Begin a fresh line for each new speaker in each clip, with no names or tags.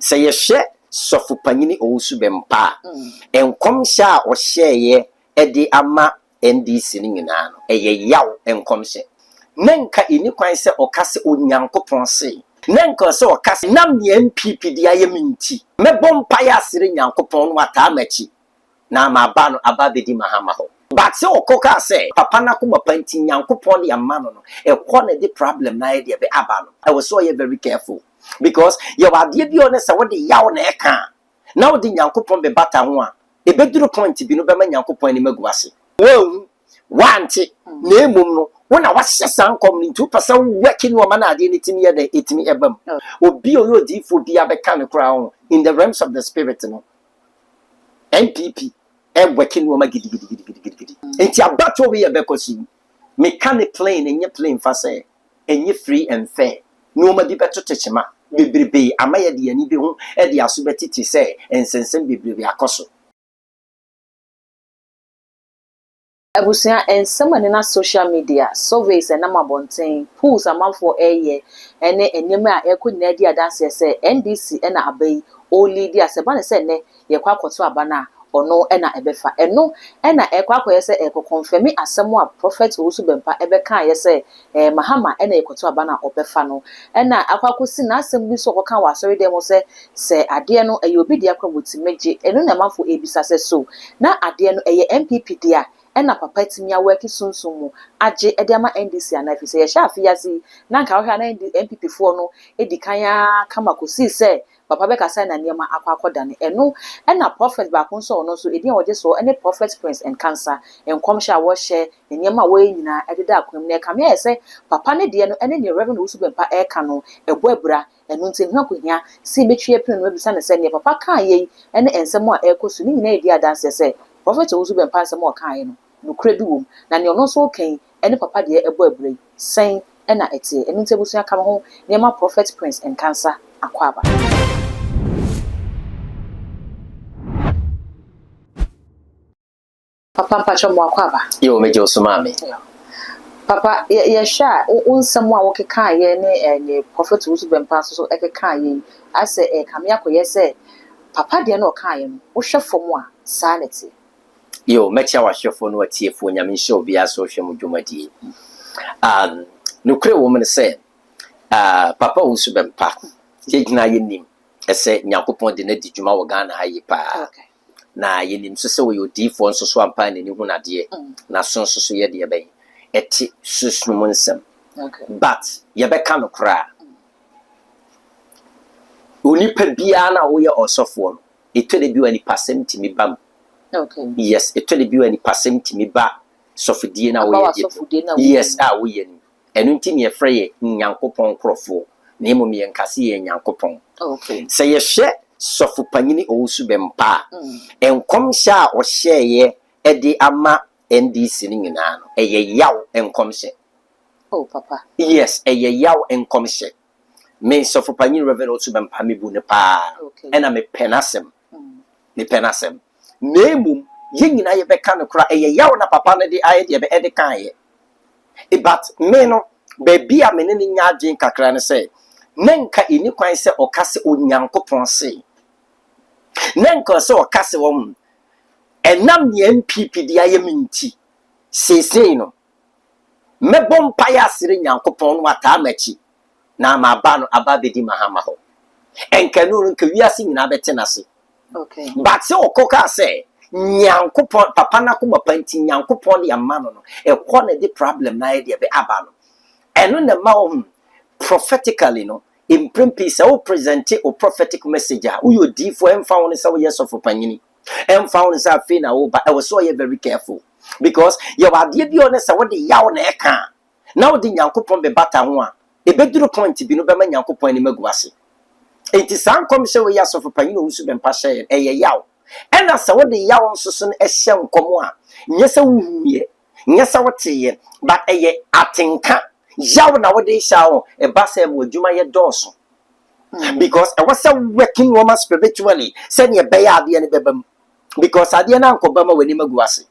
say ye share sofu panyini Owusu Bempah enkomsha o share edi ama NDC ni nyina no eye yaw enkomshe nanka ini kwan se okase onyankopon se nanka se okase nam ne MPP dia ye minti mebompa ya sire nyankopon no ata amachi na ma ba no aba bedi mahama ho but se okoka se papa na kuma panti nyankopon de ama no e ko na the problem na e de be aba no I was so very careful because you are the bi on se wo de yaw na e ka na wo de nyankopon be bata ho a e beduru point bi no be ma nyankopon ni maguase wo wanti na emum no wona wahye sankom ni 2% working woman na ade ni timi ye de etimi ebam obi oyo difo bia be ka ne kra ho in the realms of the spirit no NPP working woman gidi enti abato we ye be kosi mechanic plane enye plane fa say enye free and fair no ma di beto techema bebrebe amaye de ani bi ho e de aso betiti say ensensem bebrebe akoso
Abusia and someone in our social media surveys and number bontain pools a month for a year and enema a could nedia dance say NDC and a bay only dear Sabana said ne ye quack to a banner or no ena ebefa and no ena e quack say e confirm me as someone prophet Owusu Bempah ebeka ye say Mahama and a to a banner or befano and na aquacusi na assembly so can was sorry them say adiano a you be the aqua with meji and no man for abisa says so na adiano a MPP dear na papa timi a work sunsumu age ediama NDC ana fi se ye sha afiasi na nka ohwa na MPP fo no edikan ya kama kosi se papa be kasa na niema akwakoda ne eno na prophet ba kun so no so edian oje so any prophet prince and cancer enkomsha wo share niema wo nyina ededa akwam ne ka me se papa ne de no ene ne reverend Owusu Bempah e ka no ebo abura eno nti hwa kohia si betwie pren no bisa ne se ne papa kan ye ene ensem a ekosu ni nyina edi adanse se prophet Owusu Bempah ensem o kan ye no no kredu wom na ne ono so kan ene papa de ebo abura sen na etie eno nti ebusu aka ho niema prophet prince and cancer akwaba papa mpacho mo akwaba
yo meje osumame
papa ye sha unsam a wokeka ye ne prophet Owusu Bempah so ekeka ye ase kame akoye se papa de no kan ye no wo hwefo mo a sanity
yo mecha wa hwefo no atiefo nyame hye obi aso hwem dwumadi nukre woman say papa Owusu Bempah ye gina ye nim ese nyakopon de na di dwuma wo Ghana ha yi pa na ye nim so se wo yodifo nso so ampa ne ni hu na de na so nso so ye de ben eti susunu nsem but ye be ka no kra onipa bia na wo ye osofo no etode bi wani pasem timi bam yes etode bi wani pasem timi ba sofodie na wo ye yes wo ye ni enu ntimi ye frɛ nyankopon krofo na emu ye nkase ye nyankopon say ye hye sofu panyini Owusu Bempah enkomsha o share edi ama NDC ni nyina no eye yaw enkomshe
papa
yes eye yaw enkomshe me sofu panyini Reverend Owusu Bempah me bu ne pa ena me penasem nemu ye nyina ye beka no kra eye yaw na papa ne de aye de be ede kan ye but me no be bia me ne nya adwen kakra ne say nanka ini kwan se okase onyankopon se nanka se okase wom enam ne MPP dia ye minti sesei no mebompa ya sire nyankopon no ata amachi na ma ba no aba bedi mahama ho enkanu nka wiase nyina bete nase but se okoka se nyankopon papa na kuma panti nyankopon de amano no e ko na the problem na ye de be aba no eno na ma wo prophetically no in primpis o present o prophetic message who you di for em found say yes of panyini em found say afi na wo but I was so very careful because you are the bi on say what the yaw na e ka na wo di nyankopon be bata ho a e beduru point bi no be ma nyankopon ni maguase enti san kom say we yes of panyini Owusu Bempah share e ye yaw and as what the yaw nso so no e hye nkomo a nyesa wuhue nyesa wote but e ye atenka yaw na wo de shawo e ba se mo adwuma ye doso because I was working woman spiritually send ye be ade ne bebam because ade na ankobama wani maguase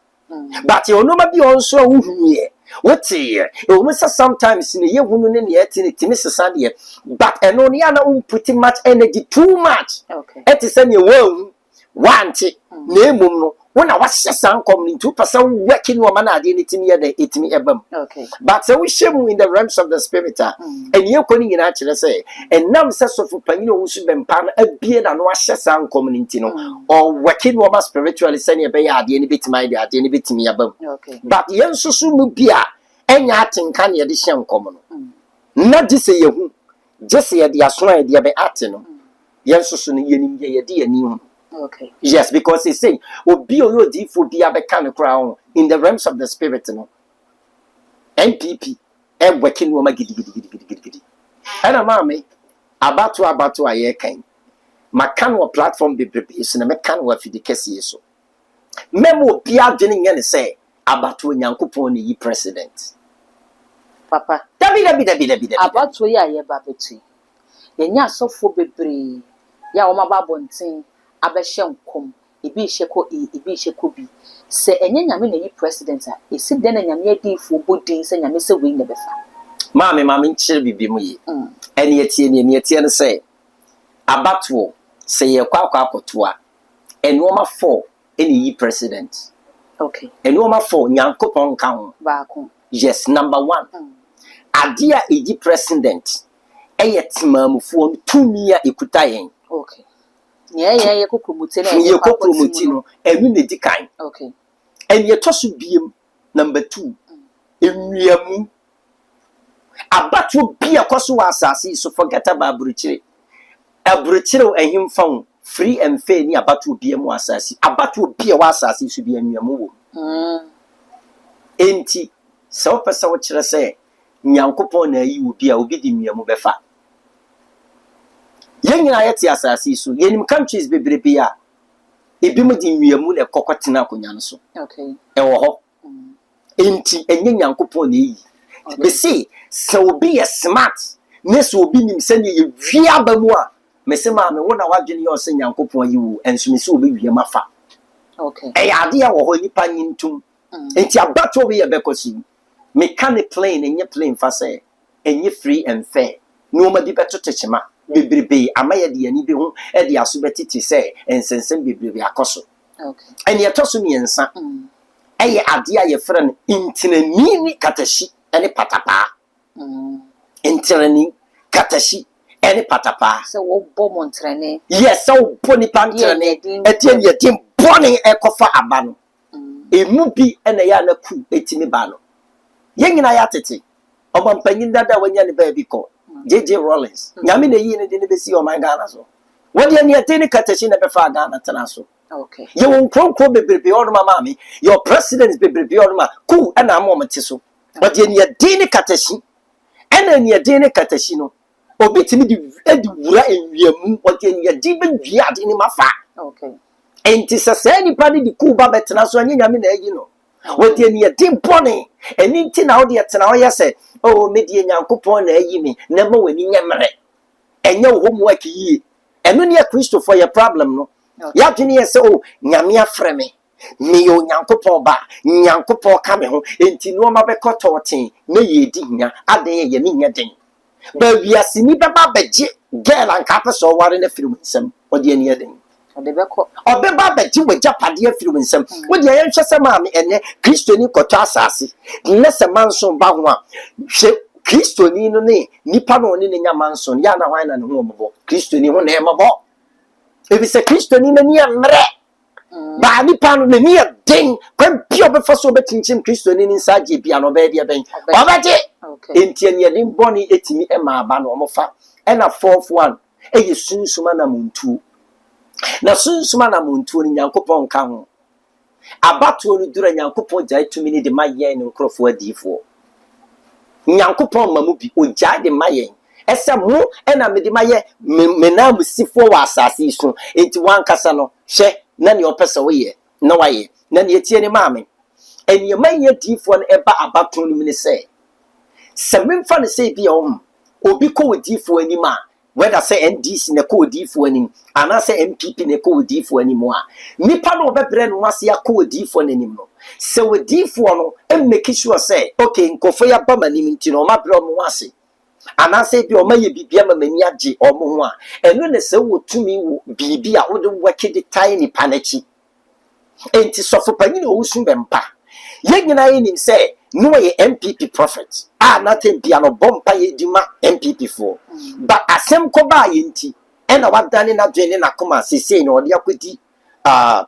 but you no ma bi onso wuhue What year? Sometimes in a year, woman in yet in it, Mrs. Sandia, but and only Anna pretty much energy too much.
Okay.
It is any womb, want it, name. When I was just coming 2% working woman, I didn't eat me a bum.
Okay.
But so we shame in the realms of the spirit, and you're calling in actually say, and now says of Panino who should Bempah a beard and wash sound community or working woman spiritually send a bay at the any bit my dear, any bit me a bum.
Okay.
But young so soon be a any acting can you addition common. Not just say you just say the aswine, the abbey acting. Young so soon ye dear new.
Okay.
Yes, because he's saying, "Oh, be your deep for be a kind of crown in the realms of the spirit." No, NPP, and working woman giddy. And a mammy, about to a year came. My canwa platform be is in a mechanical for the case. So, Memo be out getting any say about to Yankuponi ye president.
Papa,
Dabi.
about to ya babeti. Yenya so for bebre. Ya oma babontin. Abeshem kom ibi sheko bi se enye nyame na yi president a esi den na nyame adifo bodin se nyame se we nebefa
Mami nchire bibi mu yi ene etie ne say abatwo se ye kwa akotoa enoma 4 ene yi president.
Okay.
Enoma 4 nyankopon kan ho
Ba ko.
Yes, number 1 adia eji president eye timamufo tumi a ekuta yen.
Okay. Ye kokromoti na
ye kokromoti no enu ne dikan.
Okay.
En ye tosu biem number 2 enwiamu abatu bia koso asase so forget about aburuchire ehimfa free and fair ni abatu bia mu asase abatu bia wa asase so bia enwiamu wo enti so pesa wo kire se nyankopon na yi wo bia obi di enwiamu befa yengina yeti asase so yenim countries bebrebe a ebimu di nwiamu na kokotena akonya no so.
Okay.
Ewo ho enti enye nyankopon na yi be say so be a smart ne so obi nim se ne ye wia ba mu a me se ma me wona wadwene yo se nyankopon yi wo enso me se obi wia mafa.
Okay.
E ade a wo ho nipa nyintum enti abato we ye bekosi me can plane enye plane fa say enye free and fair no ma di beto techema bebrebe amaye de ani bi ho e de aso betiti say ensensem bebrebe akoso.
Okay.
And ye toso miensa eye ade a ye frɛ no intinani katashi ene patapa. Intinani katashi ene patapa.
So wo bɔ montrene.
Yes, so boni pantrene etie ye tim boni ekofa aba no. Emu bi ene ya na ku etimi ba no. Ye nyina ya tete. Obampanyin dada wanya ne ba bi ko. JJ Rollins. Nyame na yi ne de ne besi o man Ghana so. Wodi ne etini katashi na be fa Ghana tena so.
Okay.
You won't crumple bebrebe on my mammy. Your president is bebrebe on my cool and a moment so. But in your dini katashi and in your dini katashino. Obit me the wura in your what in your demon yard in my fa.
Okay.
And tis a anybody the cool babet and so you know. What in your dim bonny and in out the Tanaya said, oh, median uncle pon me, never winning your and your homework ye. And when you're Christo for your problem, no. Ya dwene se o nyame afreme me yo nyankopon ba nyankopon ka me ho enti no ma bekoto ten na ye di nya aden ye ne nya den ba wiase ni beba beje girl anka peso ware na firim nsem ode ani den
Ode beko
obeba beje wajapade afirim nsem wode ye nhwese ma me ene kristoni koto asase na se manso ba ho a hwe kristoni no ne nipa no ne nya manso ya na hwan na ne ho omobo kristoni ho na e mobo. If it's a Christian in a near mre, by any pan on the near ding, when pure before so betting Christian inside the piano baby. Okay. In 10 years, in Bonnie, 80 Emma Banomofa, and a 4th one, a soon Sumana Moon 2. Now soon Sumana Moon 2 in Yankopon Kang. About to do a Yankopon died 2 minutes in my yen and Crawford D4. Yankopon Mamupi, who died in my yen. Esa mu ena me de maye me na musifo wa asase so enti wan kasa no hye na ne opese wo ye na waye na ne tie ne maame eni manye difo no eba abaton no ne se memfa ne se bia obi ko difo anima whether say NDC ne ko di fo anim ana say MPP ne ko di fo anim a nipa no obebre no wase akọ di fo anim no se we di fo no em make sure say okay nkofo ya ba manim nti no ma bre mo wase ana say bi o ma ye bibia ma mani age o mo ho a eno ne se wo tumi wo bibia wo de wake de tai ni panachi enti sofo panyi no Owusu Bempah ye nyina ye nim say no ye MPP prophet nothing bia no bompa ye dima MPP for but asem ko ba ye nti e na wadane na dwene na koma sesei no de akodi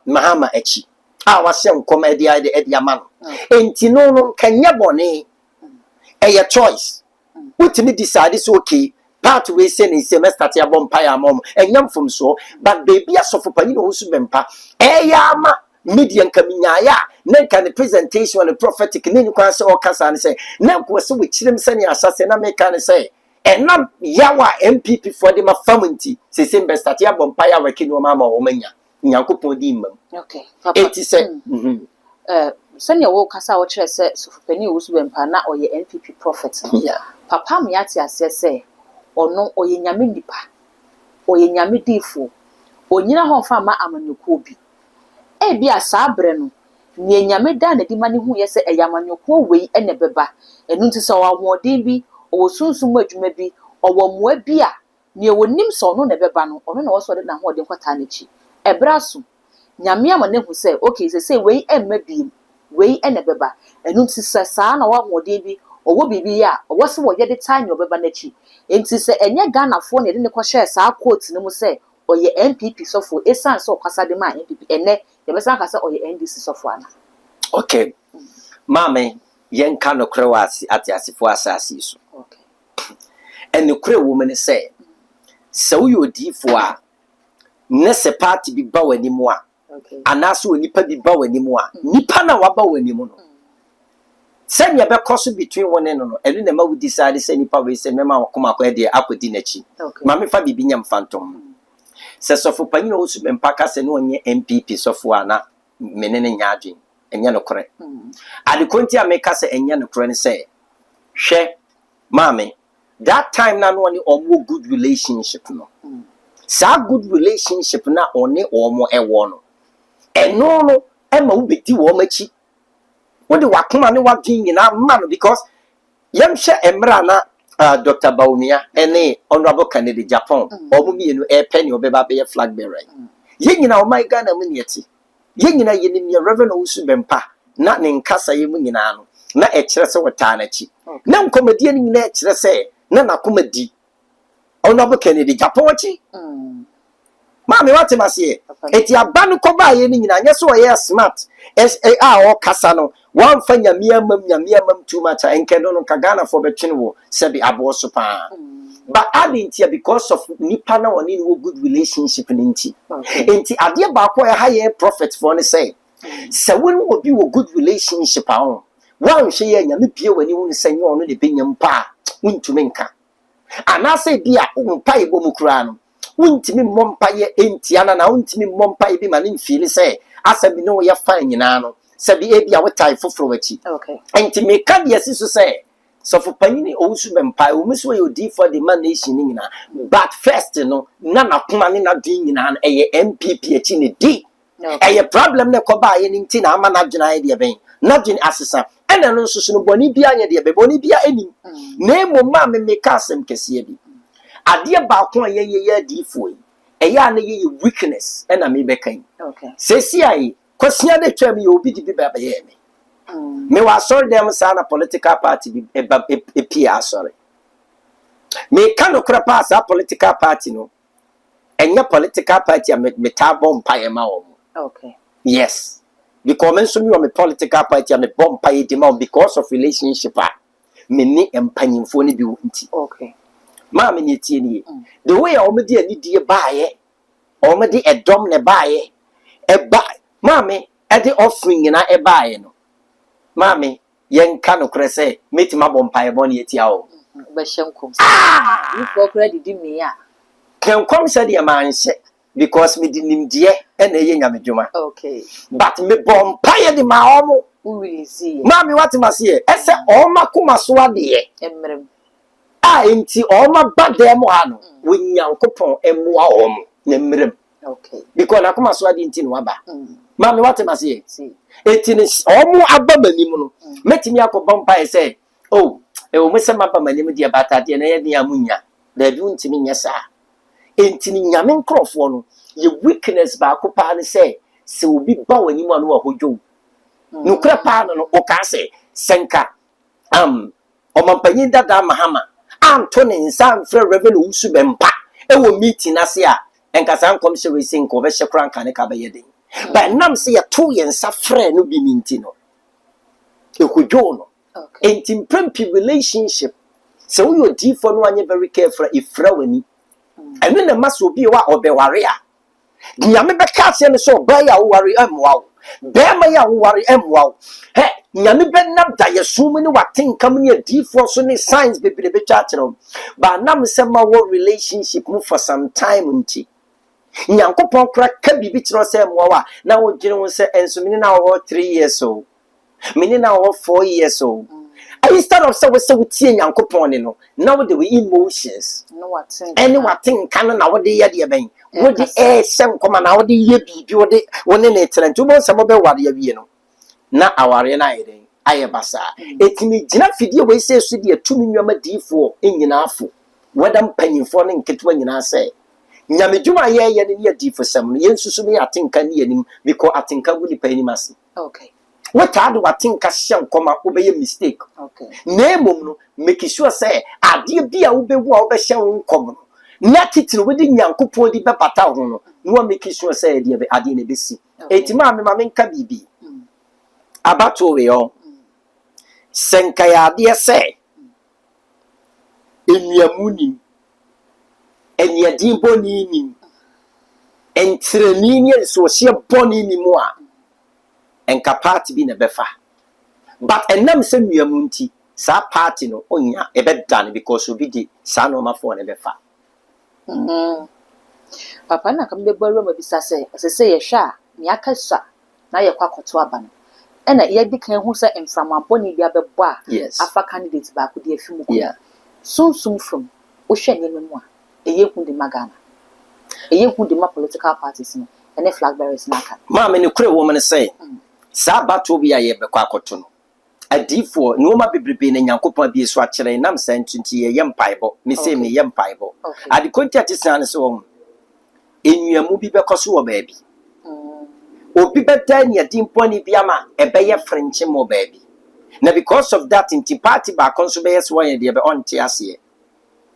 mahama achi wase nkoma e de ama no enti no kanya bone ye choice utimi decide so okay part we say ni semester ya bompa ya mom enyam from so but baby asofo panyi no Owusu Bempah ya ama media nkaminyaya na nka ne presentation and prophetic ne ni kwan se o kasa ne se na ko se we kirem sani asase na meka ne se enam yawa MPP for the mafamunti se sembe start ya bompa ya waki no mama o manya nyankopon di imam
okay papa
eti se
sani wo kasa wo kire se sofopani Owusu Bempah na oye MPP prophet
yeah
papa me ati ase se ono oye nyame nipa oye nyame difo onyina ho fa ma amanyoko bi bi asabre no ne nyame da na di mane hu ye se eyamanyoko wei ene beba enu nti se wawodin bi owosunsun adwuma bi owomoa bi a ne wonim so no ne beba no ono na woso de na ho de kwata na chi ebraso nyame amane hu se okay se wei emma bi wei ene beba enu nti se saa na wawodin bi owo bibi ya owo se wo ye de time obeba na chi enti se enye Ghana fo ne de ne ko share saa quote ne mu se oye MPP sofo esan so kwasa de ma MPP ene ye besa ka se oye NDC sofo ana
okay mame yen ka no kre wasi ati asifo asasi so
okay
ene kre wo me ne se wo yodifo a ne se party bi ba wani mu a
okay
anaso onipa bi ba wani mu a nipa na waba wani mu no senya be koso between one and no elu na ma we decide se nipa we se mema akoma akwa de akodi na chi ma me fa bibi nyam fantom se sofo panyi Owusu Bempah ka se no onye MPP sofo ana menene nyaadwen enya no kore adekonti a me ka se enya no kore ne se hwe mame that time na no oni omo good relationship no sa good relationship na oni omo ewo no eno no e ma wo bedi wo machi wode wakoma ne wadwen nyina ma no because yemhwe emra na Dr. Baumia ene honorable candidate Japan omo mienu penny obeba be flag bearer ye nyina o my Ghana mu nieti ye nyina ye ni Reverend Owusu Bempah na ne nkasa ye mu nyina no na e kire se wota na chi na nkomadie ni nyina e kire se na nakomadi honorable candidate Japan chi Mami wate masie eti abanu ko ba ye ni nyina nya so ye smart o kasa no wan fa nyamia mam too much enkedo no kagana for between wo sebi abo so pa but adintia because of nipa na woni no good relationship ninti enti ade ba ko ha ye prophet for ne say se woni obi wo good relationship a on wan hwe ye nyame pie wani hu ne senye ono de benyam pa untumi nka anase bia umpa ibo mukura no untimi mompa ye entiana na untimi mompa bi ma ne mfili say asabi no ye fine nyina no sabi ebia wotai foforo wachi
okay
enti me ka de asiso say so for panini Owusu Bempah o muso ye odi for the man nation nyina but first no na nakoma ne na din nyina eye MPP achi ne di eye problem ne ko ba ye nti na ama na dwena ye de ben na dwen asesa ena no nso no boni bia anye de be boni bia ani na emo ma me ka asem kese bi ade ba ko ye di fo eye ana ye weakness ena me be kan
okay
sesi ai kwasia de twam ye obi di bi ba ye me me wa sorry dem sa na political party bi pia sorry me kan no kra pass a political party no enya political party a me ta bomb pa ye ma wo
okay
yes because men so me o me political party a me bomb pa ye di ma because of relationship a me ni empanyimfo ni bi nti
okay
ma me ni tie ni the way o me di ani die ba ye o me di edom ne ba ye e ba ma me e di offering na e ba ye no Mami, yen kano krese, meti mabompa e boni etia o.
Beshenkom. You for credit di me ya.
Ken kom se de manhye because me di nimdie e na ye nyame dwuma.
Okay.
But me bompa ye di ma omo.
Who will see?
Mami what mase e se o makoma so ade ye.
Emrem.
Inti oma bademo hano we nyankopon emwa omo na mmerem.
Okay.
Because na kuma so adi nti no aba. Mami what am I say? Eti ni omo aba manim no. Metimi akobọ mpa say, oh, e o mese maba manim dia batade na ye dia munya. Da bi untimi nya sa. Enti ni nyame nkrofo no ye weakness ba ko pa ne say se obi ba wani mu anu ahodwo. No kra pa no o ka say senka omampanyin dada mahama Antony nsan frɛ Reverend Owusu Bempah ewo meeting ase a enkasa nkom hye we sin ko be hye kran kan ka be yeden ba nam se ye to ye nsa frɛ no bi minti no ekodwo no enti prempi relationship so we odi for no anye very careful ifra wani enu na maso bi wa obeware a nyame be ka se ne so ba ya wo ware amwa Bema ya wari emwa. He, nyame benam da yesumu ni watenkam ni adifo so ni signs bebrebe chachero. Ba nam se ma wo relationship mu for some time nti. Nyankopon kra ka bibi kiro se emwa wa na wo gire wo se enso mini na wo 3 years old. Mini na wo 4 years old. Instead of say we tie nyankopon ni no. Now the emotions.
No watin.
Any watenkan na wo de ye de ben. What the air sem come na wo de ye bibi wo de woni ne trent wo bon samo be ware ya wie no na aware na eden aye basa etimi gina fidie we se so de atumi nwama difo enyina afo wada mpanyimfo ne nketwa nyina se nyame dwuma ye ne difo sam no yensusu me atenka ne yanim because atenka gudi pani masi.
Okay.
What adu atenka hye nkoma wo be ye mistake.
Okay.
Na emom no make sure say ade bia wo be wo a wo be hye nkom no na titiri we di nyankopon di be pata ho no no make sure say ade na besi etima me nka bibi abato we yo senka ya ade se enuamuni enyadin boni ni entreni ni so hye boni ni mu a enka party bi na befa but enam se nuamunti sa party no onya ebedane because obi di sa no ma fo na befa.
Papa na kam de boro ma bisa se ye hwa ni akasa na ye kwakoto aba no e na ye di kan hu se emframa boni bia bebo a afa candidate ba ko de afimu ko sum from o hwe ne mu a eye hu de magana eye hu de ma political parties no ene flag bearers na aka
ma me ne kure wo me ne say sa bato bia ye be kwakoto no adifo no ma bebrebe na nyankopon bi so akere nam santunti ye yempaibo me say me yempaibo adi contact san so enuamu bi be koso wo baabi obi beta ne adimponi bi ama ebe ye french mo baabi na because of that inti party ba konso be yes one de be on tiase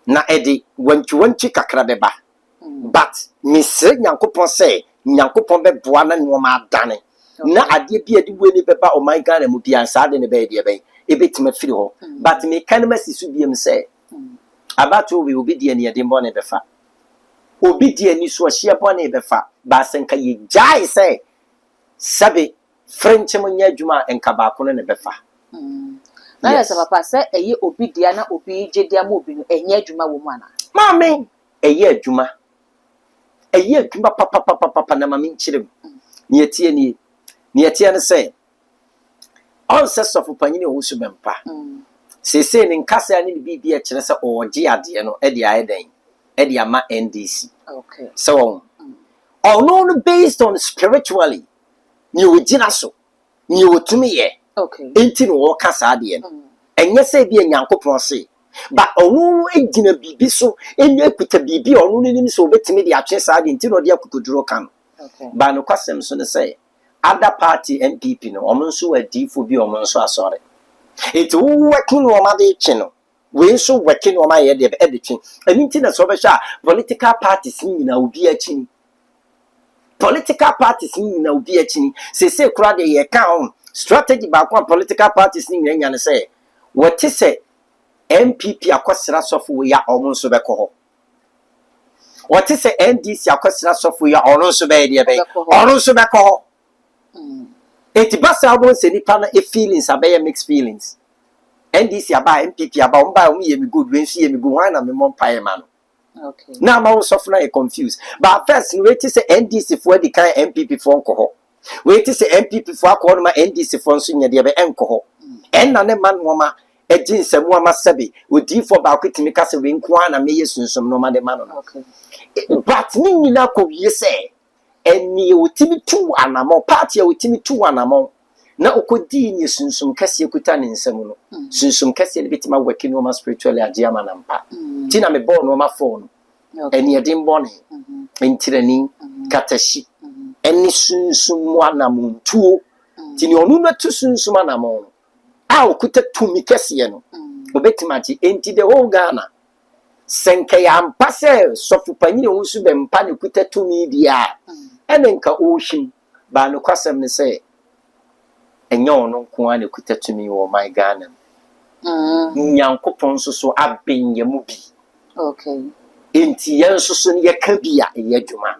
na edi wantu kakra beba but me say nyankopon say nyankopon be boa na no ma adane na ade bi ade we ni beba o my god mu bia sa de ne be de be ebetima firi ho but me kan ma sisu biem say abato we obi de ne ade mbone befa obi de ni so hye bone befa ba senka ye jai say sabe french mo nya adwuma enka ba ko ne befa
na ya sa papa say eye obi dia na obi je dia ma obi no enya adwuma wo mu ana
mame eye adwuma papa na mame nchirem ni etie ni ne say onses of panyini Owusu Bempah se ne nkasa ne bibia kire se oje ade no e de ayeden e de ama NDC.
Okay.
So no based on spiritually ni ojina so ni otumi ye.
Okay.
Enti no wo kasa ade no enye se bia nyankopon se ba onu ejina bibi so enye kuta bibi onu nim so obetimi de atwe sa ade enti no de akutoduro kan.
Okay.
Ba no kwasem so ne say other party MPP no omonso adifo bi omonso asore it working no ma de chi no we so working no ma ye de editwi anything na so be sha political parties ni na obi achi political parties ni na obi achi se kura de ye kan strategy ba kwa political parties ni nya ne say what say MPP akwasira sofo we ya omonso be ko ho what say NDC akwasira sofo ya omonso be de be omonso be ko ho eti basa abon se nipa na feelings abeye mixed feelings NDC aba MPP aba umba ye me good when ye me go why na me mon pae ma no.
Okay.
Now ma so na e confused but first we ti say NDC for the kind MPP for nko ho we ti say MPP for akọ no ma NDC for nso nya de be enko ho en na ne man no ma Ejin semu amasabi odi for ba kwetimi ka se we nko ana meye sunsum no ma de ma no.
Okay.
But ni nyina ko wie se eni otimi tu anamo party otimi tu anamo na okodi ni sunsum kase kuta ne nsam no. Sunsum kase ne bitima working no ma spiritually age ama na mpa. Ti na me born no ma phone. Eni edin born. Entirani katashi. Eni sunsum anamo tuo. Ti ni onu na tu sunsum anamo. A okuta tumi kase no. Obetimachi enti the whole Ghana. Senke ya mpase sofu panyine Owusu Bempah ne kuta tumi dia. Ene nka ohim ba no kwasem ne se enye ono nko a ne kuta tumi wo my Ghana. Nyankopon so abenye mu bi.
Okay.
Enti yen so ne yeka bia eye dwuma.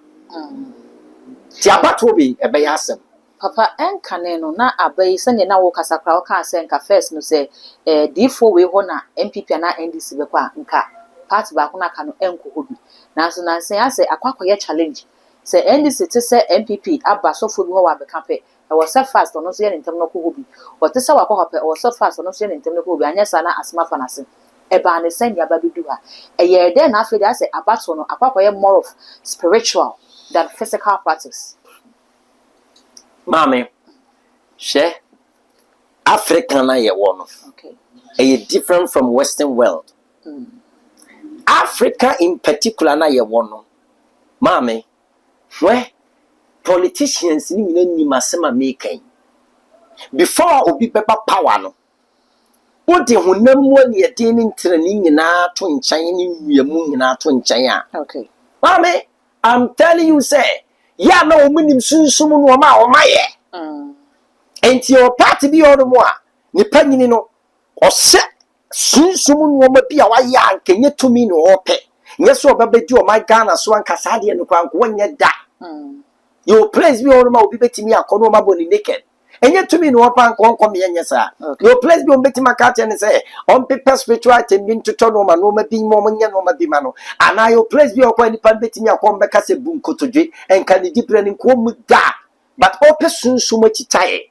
Ti abato bi ebe ya asem.
Papa enkane no na abai sene na wo kasakra wo ka se nka first no se D4 we ho na MPP na NDC be kwa nka party ba ko na ka no enko hobi na so na se ase akwakoye challenge se NDC te se MPP aba sofo bi ho wa be kape e wo se fast no so ye ntem no ko hobi wo te se wa ko hope e wo se fast no so ye ntem no ko hobi anya sa na asma fa na se e ba ne sen ya ba bi du ha e ye de na afi de ase abato no akwakoye more of spiritual than physical practice.
Mame, she Africa na ye wono.
Okay.
Are different from Western world. Africa in particular na ye wono. Mame, where politicians ni masema making. Before obi beba power no. Odi honam woni ye de ni ntrani nyina to nchan ni wiemu nyina to nchan a.
Okay.
Mame, I'm telling you say ya na omunim sunsum no ma o maye. Enti your party bi ono mo a nipa nyini no ose sunsum no ma bi a waya ankenye tumi no ope. Nyeso obabedi o my Ghana so anka sade no kwanko wonye da. Your place bi ono ma obi betimi akono ma boni naked. Enye tumi no opa anko me yenye sa. Your place bi on betima ka tell say on paper spiritual tembi ntoto no ma bi mo nya no ma bi ma no. Ana your place bi okwa nipa betimi akon beka se bu nkotodwe enka ni dipre ni ko mu da. But ope sunsum achitaye.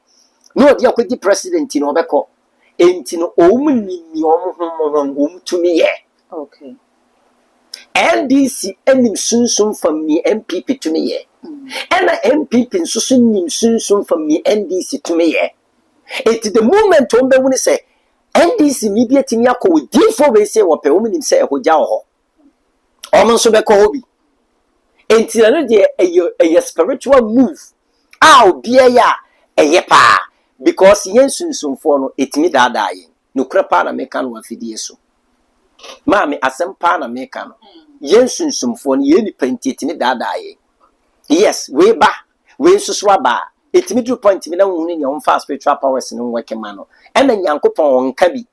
No dia kwedi president no obeko. Enti no omni omhom tumi ye.
Okay.
LDC enim sunsum from me MPP to me ye. And MPP nsusu nim sunsum from me NDC to me ye. It the moment ombe woni say NDC ni bi atimi akọ D4 we say wo pe omnim say ehogya ho. Omo nso beko hobi. Enti na no de a spiritual move. Obia ya eye pa because yen sunsumfo no etimi daadaa yen. No krapa na meka no afidie so. Maami asempa na meka no. Yen sunsumfo no yen nipanti etimi daadaa yen. Yes, we ba, we suswa ba. Etimi do point mi na wonu nya on spiritual powers no work ma no. E na Nyankopon wonka bi.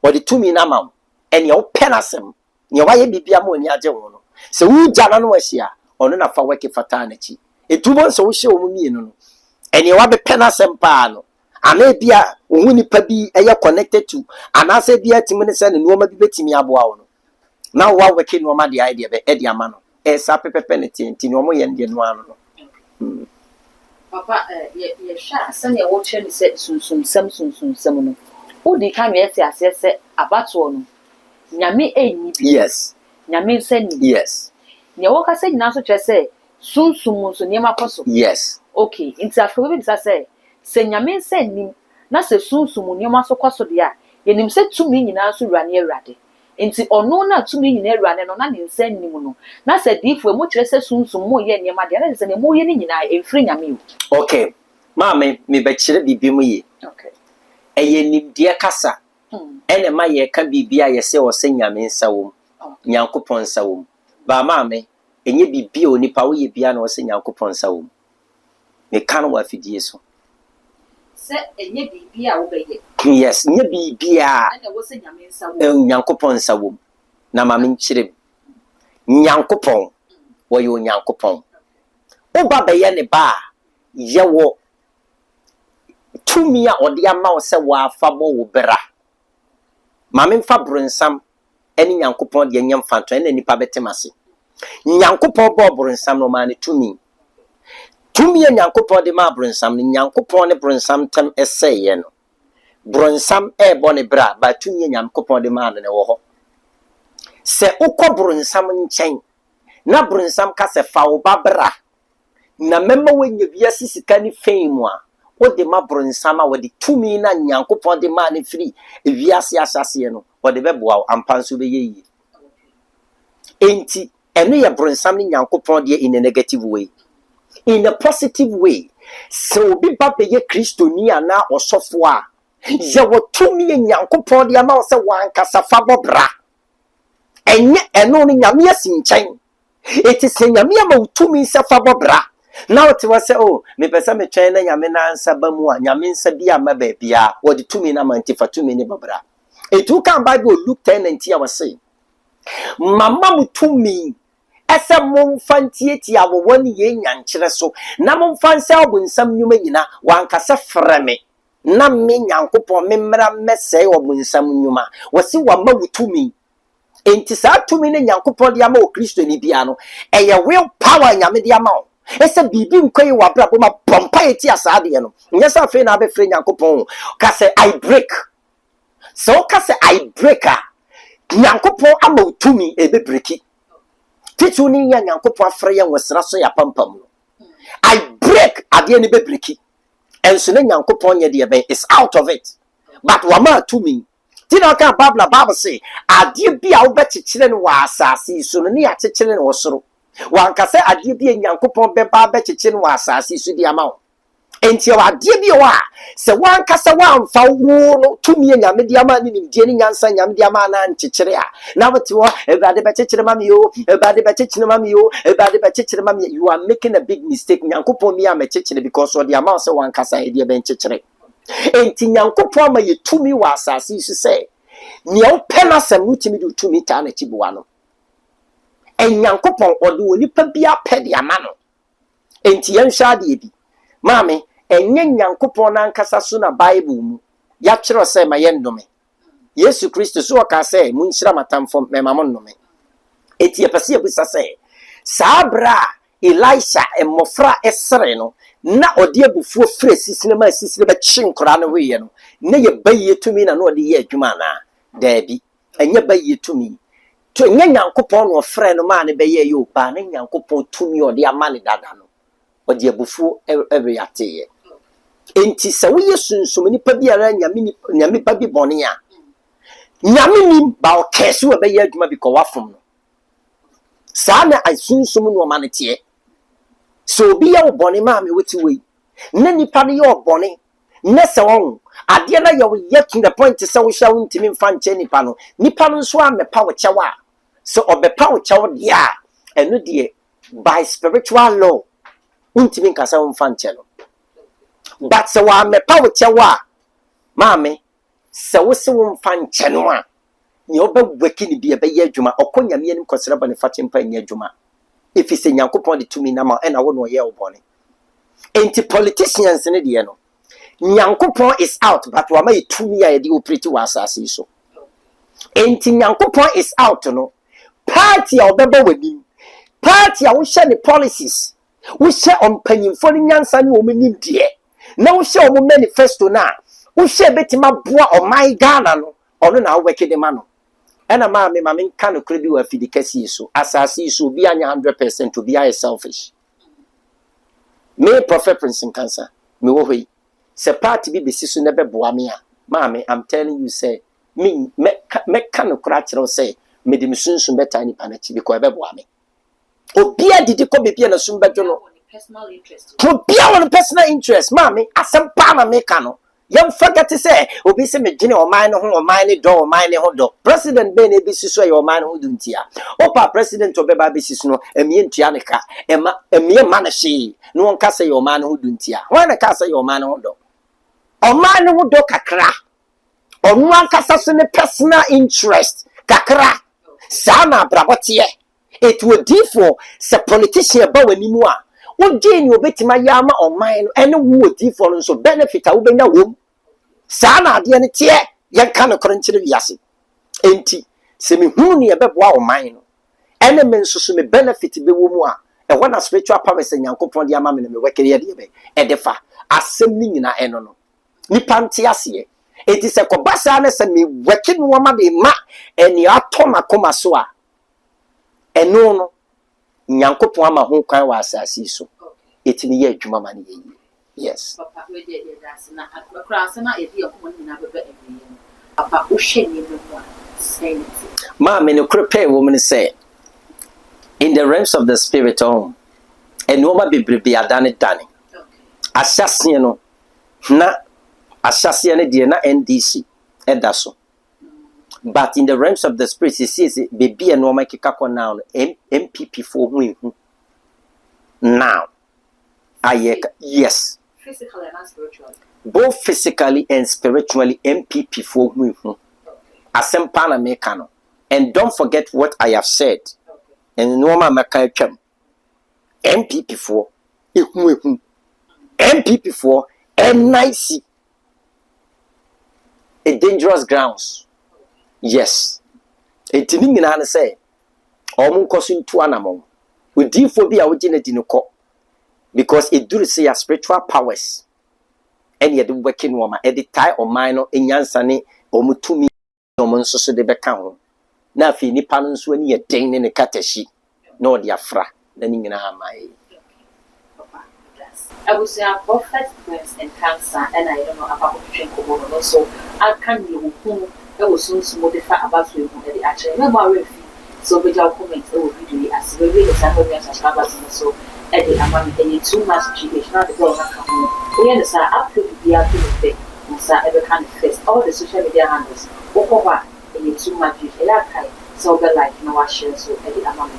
Odi tumi na ma. Ene wo penasem. Ne waye bibia ma oni age wo no. Se wu jana no ahia, ono na fa work fata na chi. Etubo nso wo hye wo mu no. Ene wa be penasem pa no. Ana bia wo nipa bi eye connected to. Ana se bia timi ne se ne no ma bi betimi aboa wo no. Na wa work no ma de idea be e de ama no. Esa pepepe ne tinti no mo ye ndie no ano no.
Papa ye sha sane wo che ni se sunsum no. Odi ka me ese asese abato no. Nyame enyi bi.
Yes.
Nyame nse ni.
Yes.
Ne wo ka se nyina so che se sunsum so ne makoso.
Yes.
Okay, inti afro bi bisa se nyame nse ni na se sunsum ne maso koso de a yenim se tumi nyina so rane awrade. Inti ono na tumi nyina awrane no na ne nse ni mu no. Na se difo mu kire se sunsum mo ye ne ma de na se ne mo ye ni nyina emfiri nyame o.
Okay. Mama me be kire bibi mu ye.
Okay.
Eye nimde kasa. Ene ma ye ka bibia ye se o se nyame nsa wo. Nyankopon nsa wo. Ba mama enye bibia onipa wo ye bia na o se Nyankopon nsa wo. Me kan wa fidie so.
Se enye bibia wo be ye.
Yes, nye bibia.
Ene wo se nyame nsa wo.
Nyankopon nsa wo. Na mama nchire. Nyankopon wo ye Nyankopon. Oba be ye ne ba ye wo tumi a odi ama wo se wa afabo wo bra. Mame mfa bronsam eni Nyankopon de nyam fanto eni nipa betemase. Nyankopon bo bronsam no ma ne tumi. Tumi a Nyankopon de ma bronsam ne Nyankopon ne bronsam tem eseye no. bronsam bone bra ba tumi Nyankopon de man ne wo ho se ukọ bronsam nchen na bronsam ka se fa wo babra na memma wanya biase sika ni fame a wo de ma bronsam a wo de tumi na Nyankopon de man free wiase asase no wo de beboa ampanso be yeyi enti eno ye bronsam ni Nyankopon de in a negative way. In a positive way, so be babe ye Christoni ana osofo a ye wo tumi Nyankopon de ama se wan kasa fa bobra enye eno ni nyame asinchen eti se nyame ama tumi se fa bobra na wote wa se oh me pesa me twen na nyame na ansa ba mu a nyame nsa bi ama ba bia wo de tumi na mantifa tumi ni bobra etu kan Bible Luke 10:90 a wase mama mutumi ese momfantieti awowani ye nyankyere so na momfansa obunsam nyuma nyina wankasa freme na me Nyankopon memmra mmese obunsam nyuma wasi wama wutumi enti sa tumi ne Nyankopon de ama o Kristo ni bia no eye will power nyame de ama o ese bibi nkwai wa bra bo ma pompa eti asade no nyesa fe na be fre Nyankopon ka se I break so ka se I breaker Nyankopon ama wutumi ebe breki titu ni ya Nyankopon afre ya nwesra so ya pampam no I break ade ni be breki enso ne Nyankopon ye de be is out of it but wama tumi tina ka Bible say ade bia wo bechichire no wa asase so no ne ya chichire no soro wanka se ade bia Nyankopon be ba bechichire no wa asase so di ama wo enti wa ade bia wa se wanka se wanfa wo no tumi nyame di ama ni nimdie ni nyansa nyame di ama na nchichire a na wote wo ebade bechichire mami yo ebade bechichire mami yo ebade bechichire mami you are making a big mistake Nyankopon mi amechichire because of the amount se wanka sa ade be nchichire enti Nyankopon ma ye tumi wa asase su se ni o pena sam utimi du tumi ta na chibuwa no en Nyankopon ode onipa bia pede ama no enti yen hwa de bi maame enye Nyankopon na nkasa so na Bible mu ya kyerɛ sɛ ma yɛndome Yesu Kristo so ɔka sɛ munhyira matamfo mema mo nnome eti epɛsɛ ebusa sɛ sabra Elisha mmofra esere no na ɔde abufuo frɛ sisine ma sisine ba kyinkora no weyɛ no ne yɛ bayi tumi na no ɔde yɛ adwuma na daabi enye bayi tumi to enye Nyankopon no frɛ no ma ne bɛyɛ yɛ oba ne Nyankopon tumi ɔde ama ne dada no ɔde abufuo ɛwe ateyɛ enti sɛ wo yesunsum nipa biara nyame pa bi bɔne a nyame ni ba o kɛse wo bɛyɛ adwuma bi kɔ wafom no saa na asunsum no ma ne teɛ so obi yɛ wo bɔne ma me wote wei na nipa no yɛ bɔne na sɛ wɔn adeɛ na yɛ wo yɛ to the point sɛ wo hya wo ntimi mfa nkyɛ nipa no nso amepa wo kyɛwa so ɔbɛpa wo kyɛw deɛ a ɛno deɛ by spiritual law untimi nkasa wo mfa nkyɛ no but se wa mepa wo kyewa maame se wo se wo mfa nkyɛ no a ne obɛwaki ne bia bɛyɛ adwuma ɔkɔnyame anim kɔsrɛ bɔ ne fa tempa nyɛ adwuma efi se Nyankopon de tumi na ma ɛna wo no yɛ wo bɔne enti politicians ne de no Nyankopon is out but wa ma tumi a yɛde operate wa asase so enti Nyankopon is out no party a obɛbɔ w'anim party a wo hyɛ ne policies wo hyɛ ɔmpanyimfo ne nyansa ne omenim deɛ na wo hyɛ ɔmo manifesto na wo hyɛ betima boa ɔman Ghana no ɔno na awɔke de ma no ɛna ma me nka no kra bi wa fidi kasi so asase so bi anya 100% obi ayɛ selfish me prophet prince cancer me wo hoi se party bi besi so na bɛboa me a maame I'm telling you say me ka no kra kyerɛw say me de me sunsun bɛta ni panachi bi ko bɛboa me obia didi ko bebia na sum bɛdwo no personal interest obia won personal interest maame asem pa na me ka no yam forget say obi se me gene oman no ho oman ne do oman ne ho do president be na ebisi so ye oman no ho do ntia opa president obeba besi so no emie ntua ne ka emie ma na hye no won ka say ye oman no ho do ntia wan na ka say ye oman no ho do oman no ho do kakra onu an kasa so ne personal interest kakra sa na brabotie it would differ se politician ba wani mu a wo gene obetima ya ma oman no ene wo differ no so benefit a wo benya wo sa na ade ne tie ye ka no kronkyere wiase enti se me hu ne ye beboa oman no ene me nso so me benefit be wo mu a e wona spiritual power se Nyankopon de ama me ne me wekere ye de be e de fa asem ni nyina eno no nipa nte ase It is a kobasa na se me working woman de ma eni ato makoma so a eno no nyankopon ama ho kwan wa asase so etimi ye adwuma ma ne ye. Yes
papa we dey that's na akra na e dey ko ni na bebe e papa o hwe ni me mo say it
ma me no prepare woman say in the realms of the spirit home enoma bebrebe adane dane asase no na asase ne de na NDC edaso. But in the realms of the spirit, it says, baby and woman kikako now, MPP for whom now. Yes.
Physically and spiritually.
Both physically and spiritually, MPP for whom. Asempana mekano. And don't forget what I have said. And no man makayam. MPP for MPP for NIC. A dangerous grounds. Yes. Etini nyina na say omun koso ntu anamon. Odifo bi a wogina di no ko. Because it do say your spiritual powers. And ye do working woman e dey tie o man no enyansa ne omutumi omun so de beka ho. Na afi nipa no nso ani ye den ne katashi. Na odi afra. Na ni nyina amai.
I would say a prophet breast and cancer and I don't know about what so I can you who I was soon to modify about you the actually remember so we just comment video as we read the sample and subscribers so Eddie among any too much GH not the girl not come home. We understand up to the thing and every kind of face all the social media handles or any too much GH so the like no share so Eddie among